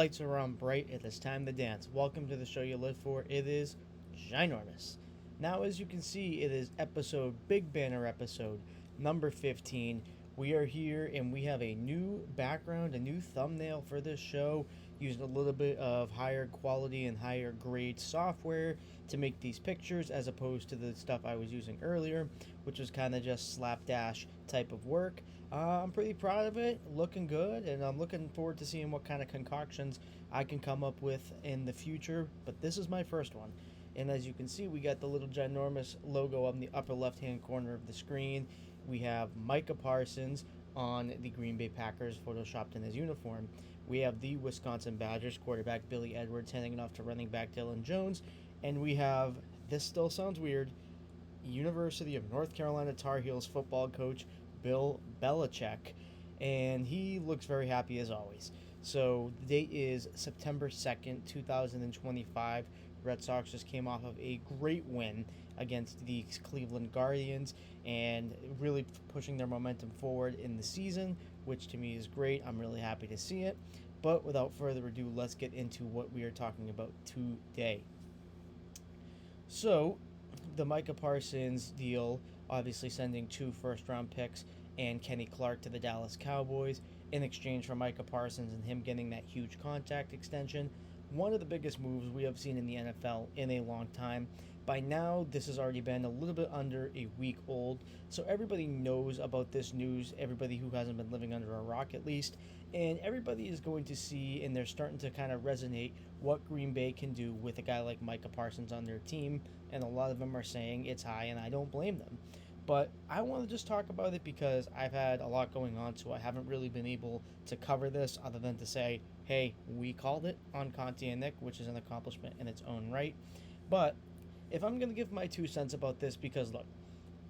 lights are on bright. It is time to dance. Welcome to the show you live for. It is ginormous. Now, as you can see, it is big banner episode number 15. We are here and we have a new background, a new thumbnail for this show, using a little bit of higher quality and higher grade software to make these pictures as opposed to the stuff I was using earlier, which was kind of just slapdash type of work. I'm pretty proud of it, looking good, and I'm looking forward to seeing what kind of concoctions I can come up with in the future. But this is my first one. And as you can see, we got the little ginormous logo up in the upper left-hand corner of the screen. We have Micah Parsons on the Green Bay Packers photoshopped in his uniform. We have the Wisconsin Badgers quarterback Billy Edwards handing it off to running back Dylan Jones. And we have, this still sounds weird, University of North Carolina Tar Heels football coach Bill Belichick, and he looks very happy as always. So the date is September 2nd, 2025. Red Sox just came off of a great win against the Cleveland Guardians and really pushing their momentum forward in the season, which to me is great. I'm really happy to see it. But without further ado, let's get into what we are talking about today. So, the Micah Parsons deal, obviously sending 2 first-round picks and Kenny Clark to the Dallas Cowboys in exchange for Micah Parsons and him getting that huge contract extension. One of the biggest moves we have seen in the NFL in a long time. By now, this has already been a little bit under a week old, so everybody knows about this news, everybody who hasn't been living under a rock at least, and everybody is going to see, and they're starting to kind of resonate, what Green Bay can do with a guy like Micah Parsons on their team, and a lot of them are saying it's high, and I don't blame them. But I want to just talk about it because I've had a lot going on, so I haven't really been able to cover this other than to say, hey, we called it on Conti and Nick, which is an accomplishment in its own right. But if I'm going to give my 2 cents about this, because look,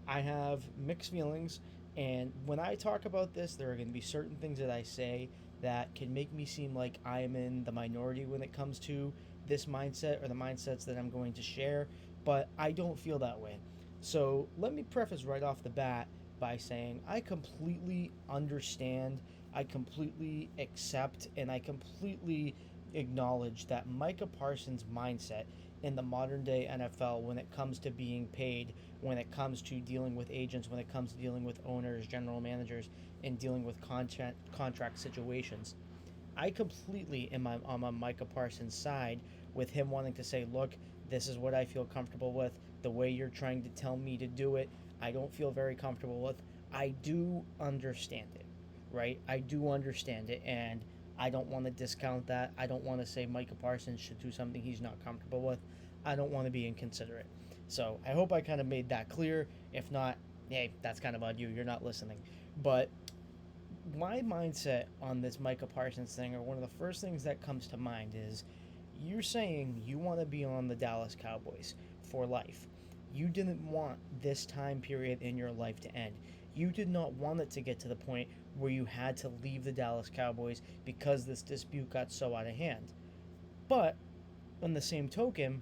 I have mixed feelings, and when I talk about this, there are going to be certain things that I say that can make me seem like I am in the minority when it comes to this mindset or the mindsets that I'm going to share, but I don't feel that way. So let me preface right off the bat by saying I completely understand, I completely accept, and I completely acknowledge that Micah Parsons' mindset in the modern day NFL when it comes to being paid, when it comes to dealing with agents, when it comes to dealing with owners, general managers, and dealing with contract situations. I completely am on Micah Parsons' side with him wanting to say, look, this is what I feel comfortable with. The way you're trying to tell me to do it, I don't feel very comfortable with. I do understand it, right? I do understand it, and I don't want to discount that. I don't want to say Micah Parsons should do something he's not comfortable with. I don't want to be inconsiderate. So I hope I kind of made that clear. If not, hey, that's kind of on you. You're not listening. But my mindset on this Micah Parsons thing, or one of the first things that comes to mind, is you're saying you want to be on the Dallas Cowboys for life. You didn't want this time period in your life to end. You did not want it to get to the point where you had to leave the Dallas Cowboys because this dispute got so out of hand. But, on the same token,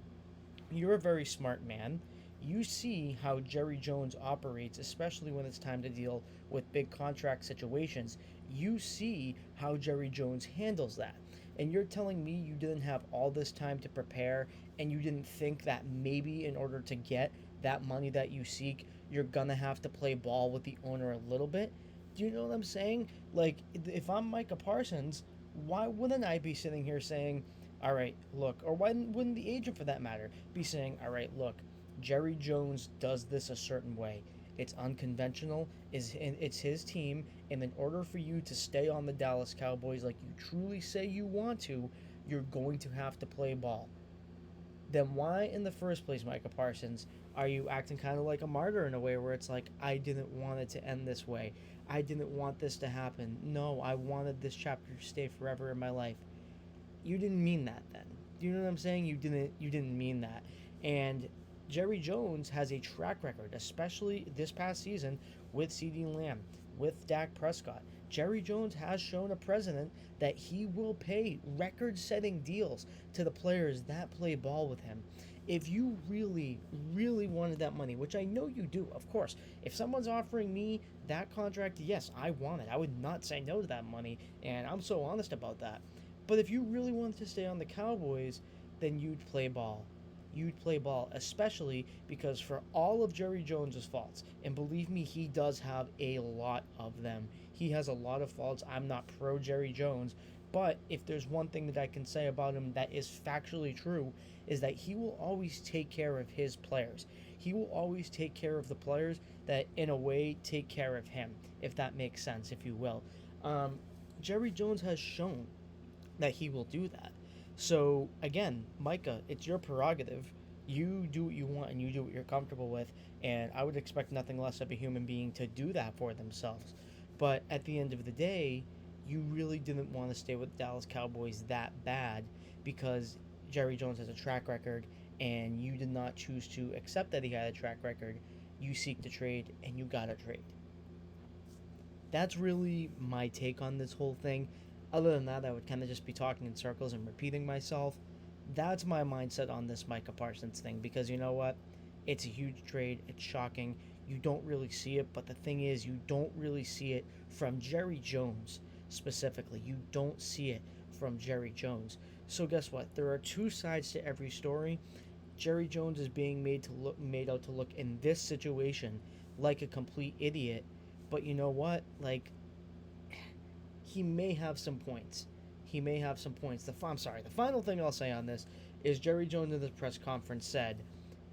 you're a very smart man. You see how Jerry Jones operates, especially when it's time to deal with big contract situations. You see how Jerry Jones handles that. And you're telling me you didn't have all this time to prepare and you didn't think that maybe in order to get that money that you seek, you're gonna have to play ball with the owner a little bit? Do you know what I'm saying? Like, if I'm Micah Parsons, why wouldn't I be sitting here saying, all right, look, or why wouldn't the agent for that matter be saying, all right, look, Jerry Jones does this a certain way. It's unconventional. It's his team, and in order for you to stay on the Dallas Cowboys like you truly say you want to, you're going to have to play ball. Then why in the first place, Micah Parsons, are you acting kind of like a martyr in a way where it's like, I didn't want it to end this way. I didn't want this to happen. No, I wanted this chapter to stay forever in my life. You didn't mean that then. Do you know what I'm saying? You didn't mean that. And Jerry Jones has a track record, especially this past season with CeeDee Lamb, with Dak Prescott. Jerry Jones has shown a president that he will pay record-setting deals to the players that play ball with him. If you really, really wanted that money, which I know you do, of course, if someone's offering me that contract, yes, I want it. I would not say no to that money, and I'm so honest about that. But if you really wanted to stay on the Cowboys, then you'd play ball. You'd play ball, especially because for all of Jerry Jones's faults, and believe me, he does have a lot of them. He has a lot of faults. I'm not pro Jerry Jones, but if there's one thing that I can say about him that is factually true, is that he will always take care of his players. He will always take care of the players that, in a way, take care of him, if that makes sense, if you will. Um, Jerry Jones has shown that he will do that. So again, Micah, it's your prerogative. You do what you want and you do what you're comfortable with, and I would expect nothing less of a human being to do that for themselves. But at the end of the day, you really didn't want to stay with the Dallas Cowboys that bad because Jerry Jones has a track record and you did not choose to accept that he had a track record. You seek to trade and you got to trade. That's really my take on this whole thing. Other than that, I would kind of just be talking in circles and repeating myself. That's my mindset on this Micah Parsons thing because you know what? It's a huge trade. It's shocking. You don't really see it, but the thing is, you don't really see it from Jerry Jones specifically. You don't see it from Jerry Jones. So guess what? There are two sides to every story. Jerry Jones is being made out to look in this situation like a complete idiot. But you know what? Like he may have some points. He may have some points. I'm sorry. The final thing I'll say on this is Jerry Jones in the press conference said,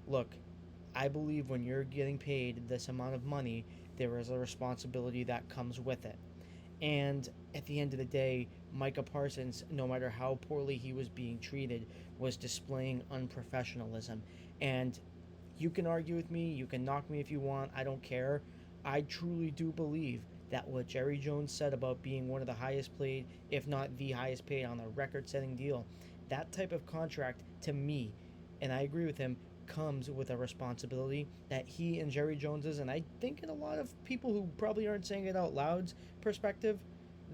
"Look, I believe when you're getting paid this amount of money, there is a responsibility that comes with it." And at the end of the day, Micah Parsons, no matter how poorly he was being treated, was displaying unprofessionalism. And you can argue with me, you can knock me if you want, I don't care. I truly do believe that what Jerry Jones said about being one of the highest paid, if not the highest paid on a record setting deal, that type of contract to me, and I agree with him, comes with a responsibility that he and Jerry Jones's, and I think in a lot of people who probably aren't saying it out loud's perspective,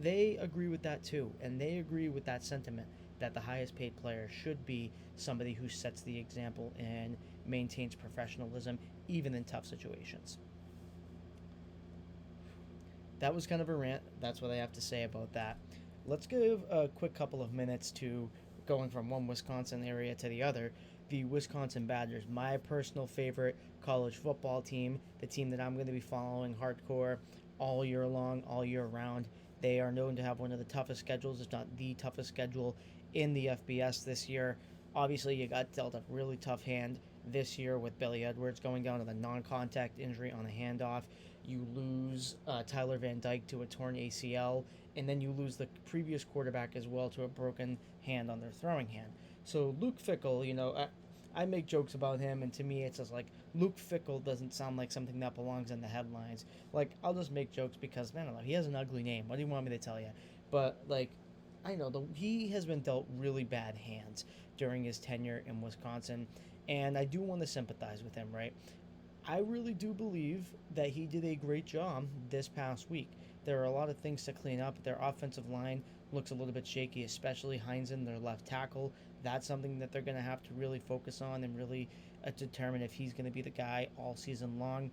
they agree with that too. And they agree with that sentiment that the highest paid player should be somebody who sets the example and maintains professionalism even in tough situations. That was kind of a rant. That's what I have to say about that. Let's give a quick couple of minutes to going from one Wisconsin area to the other. The Wisconsin Badgers, my personal favorite college football team, the team that I'm going to be following hardcore all year long, all year round. They are known to have one of the toughest schedules, if not the toughest schedule in the FBS this year. Obviously, you got dealt a really tough hand this year with Billy Edwards going down with a non-contact injury on a handoff. You lose Tyler Van Dyke to a torn ACL, and then you lose the previous quarterback as well to a broken hand on their throwing hand. So Luke Fickell, I make jokes about him, and to me it's just like Luke Fickell doesn't sound like something that belongs in the headlines. Like, I'll just make jokes because, man, I don't know, he has an ugly name. What do you want me to tell you? But, like, I know he has been dealt really bad hands during his tenure in Wisconsin, and I do want to sympathize with him, right? I really do believe that he did a great job this past week. There are a lot of things to clean up. Their offensive line looks a little bit shaky, especially Heinzen, their left tackle. That's something that they're going to have to really focus on and really determine if he's going to be the guy all season long.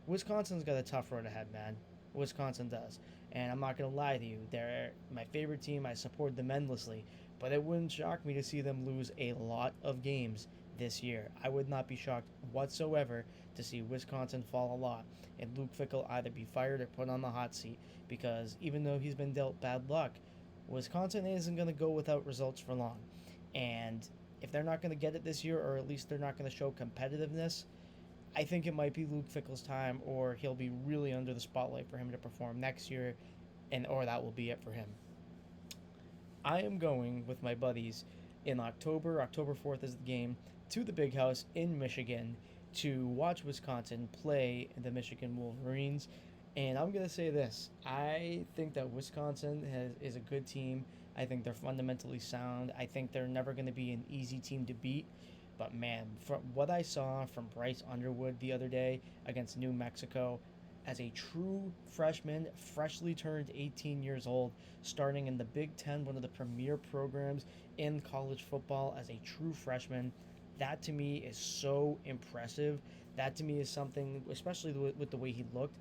Wisconsin's got a tough road ahead, man. Wisconsin does. And I'm not going to lie to you. They're my favorite team. I support them endlessly. But it wouldn't shock me to see them lose a lot of games this year. I would not be shocked whatsoever to see Wisconsin fall a lot and Luke Fickell either be fired or put on the hot seat because even though he's been dealt bad luck, Wisconsin isn't going to go without results for long. And if they're not going to get it this year, or at least they're not going to show competitiveness, I think it might be Luke Fickell's time, or he'll be really under the spotlight for him to perform next year, and or that will be it for him. I am going with my buddies in October. October 4th is the game, to the Big House in Michigan to watch Wisconsin play the Michigan Wolverines. And I'm going to say this. I think that Wisconsin is a good team. I think they're fundamentally sound. I think they're never going to be an easy team to beat. But man, from what I saw from Bryce Underwood the other day against New Mexico, as a true freshman, freshly turned 18 years old, starting in the Big Ten, one of the premier programs in college football as a true freshman, that to me is so impressive. That to me is something, especially with the way he looked.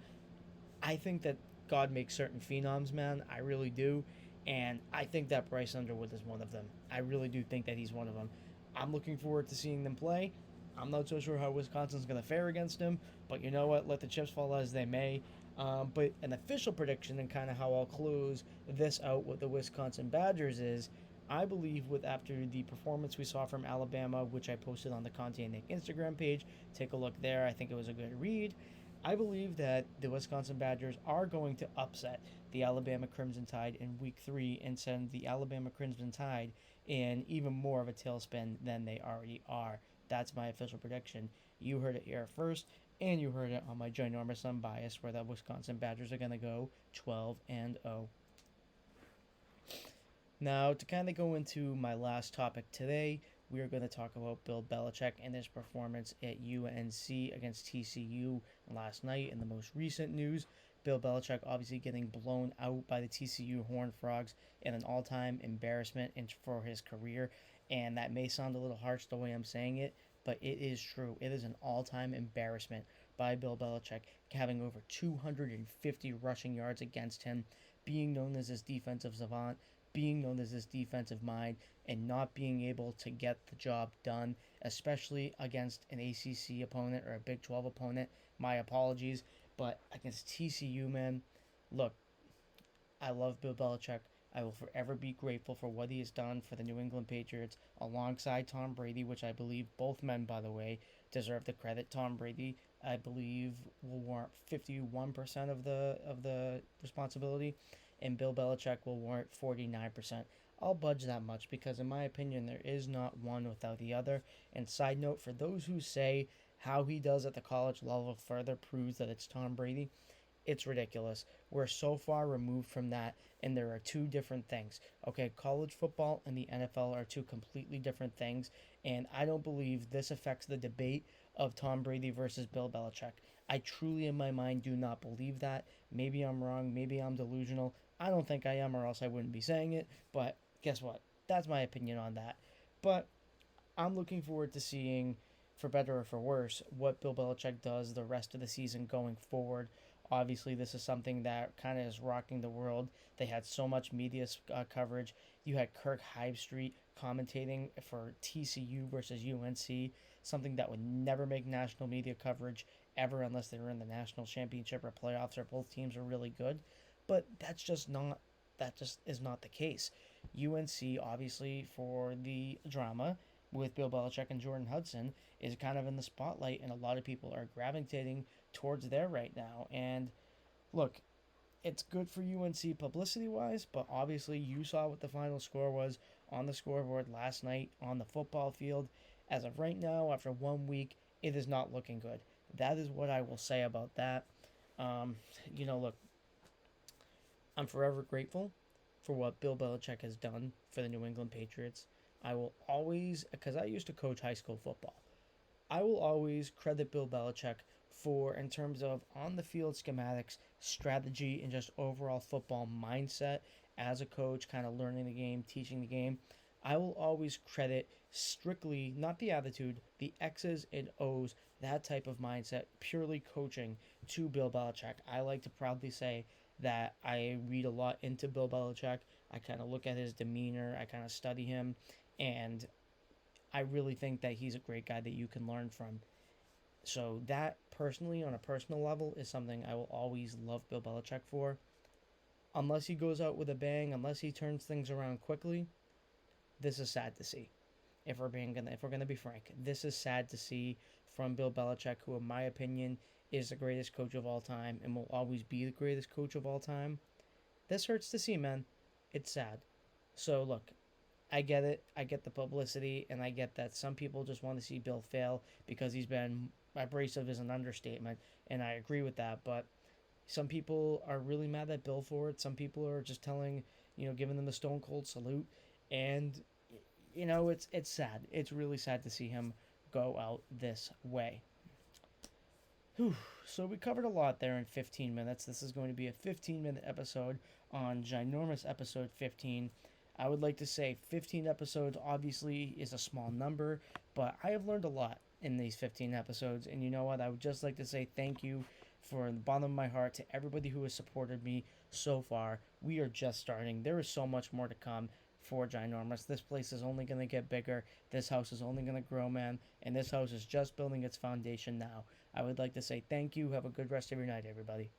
I think that God makes certain phenoms, man. I really do. And I think that Bryce Underwood is one of them. I really do think that he's one of them. I'm looking forward to seeing them play. I'm not so sure how Wisconsin's going to fare against him, but you know what? Let the chips fall as they may. But an official prediction and kind of how I'll close this out with the Wisconsin Badgers is I believe with after the performance we saw from Alabama, which I posted on the Conte and Nick Instagram page, take a look there. I think it was a good read. I believe that the Wisconsin Badgers are going to upset the Alabama Crimson Tide in Week 3 and send the Alabama Crimson Tide in even more of a tailspin than they already are. That's my official prediction. You heard it here first, and you heard it on my ginormous unbiased, where the Wisconsin Badgers are going to go 12-0. Now, to kind of go into my last topic today, we are going to talk about Bill Belichick and his performance at UNC against TCU last night. In the most recent news, Bill Belichick obviously getting blown out by the TCU Horned Frogs in an all-time embarrassment for his career. And that may sound a little harsh the way I'm saying it, but it is true. It is an all-time embarrassment by Bill Belichick, having over 250 rushing yards against him, being known as his defensive savant, being known as his defensive mind, and not being able to get the job done, especially against an ACC opponent or a Big 12 opponent. My apologies, but against TCU, man, look, I love Bill Belichick. I will forever be grateful for what he has done for the New England Patriots alongside Tom Brady, which I believe both men, by the way, deserve the credit. Tom Brady, I believe, will warrant 51% of the responsibility, and Bill Belichick will warrant 49%. I'll budge that much because, in my opinion, there is not one without the other. And side note, for those who say how he does at the college level further proves that it's Tom Brady, it's ridiculous. We're so far removed from that, and there are two different things. Okay, college football and the NFL are two completely different things, and I don't believe this affects the debate of Tom Brady versus Bill Belichick. I truly, in my mind, do not believe that. Maybe I'm wrong. Maybe I'm delusional. I don't think I am, or else I wouldn't be saying it. But guess what? That's my opinion on that. But I'm looking forward to seeing, for better or for worse, what Bill Belichick does the rest of the season going forward. Obviously, this is something that kind of is rocking the world. They had so much media coverage. You had Kirk Street commentating for TCU versus UNC, something that would never make national media coverage ever unless they were in the national championship or playoffs or both teams are really good. But that just is not the case. UNC, obviously, for the drama with Bill Belichick and Jordan Hudson, is kind of in the spotlight, and a lot of people are gravitating towards there right now. And look, it's good for UNC publicity wise, but obviously you saw what the final score was on the scoreboard last night on the football field. As of right now, after 1 week, it is not looking good. That is what I will say about that. Um, look, I'm forever grateful for what Bill Belichick has done for the New England Patriots. I will always, because I used to coach high school football, I will always credit Bill Belichick for, in terms of on the field schematics, strategy, and just overall football mindset as a coach, kind of learning the game, teaching the game. I will always credit strictly, not the attitude, the X's and O's, that type of mindset, purely coaching to Bill Belichick. I like to proudly say that I read a lot into Bill Belichick. I kind of look at his demeanor, I kind of study him, and I really think that he's a great guy that you can learn from. So that personally, on a personal level, is something I will always love Bill Belichick for. Unless he goes out with a bang, unless he turns things around quickly, this is sad to see. If we're gonna be frank, this is sad to see from Bill Belichick, who, in my opinion, is the greatest coach of all time and will always be the greatest coach of all time. This hurts to see, man. It's sad. So look, I get it. I get the publicity, and I get that some people just want to see Bill fail because he's been abrasive is an understatement, and I agree with that. But some people are really mad at Bill for it. Some people are just giving them the stone cold salute, and it's sad. It's really sad to see him go out this way. Whew. So we covered a lot there in 15 minutes. This is going to be a 15-minute episode on ginormous episode 15. I would like to say 15 episodes obviously is a small number, but I have learned a lot in these 15 episodes. And you know what? I would just like to say thank you from the bottom of my heart to everybody who has supported me so far. We are just starting. There is so much more to come for Ginormous. This place is only going to get bigger. This house is only going to grow, man. And this house is just building its foundation now. I would like to say thank you. Have a good rest of your night, everybody.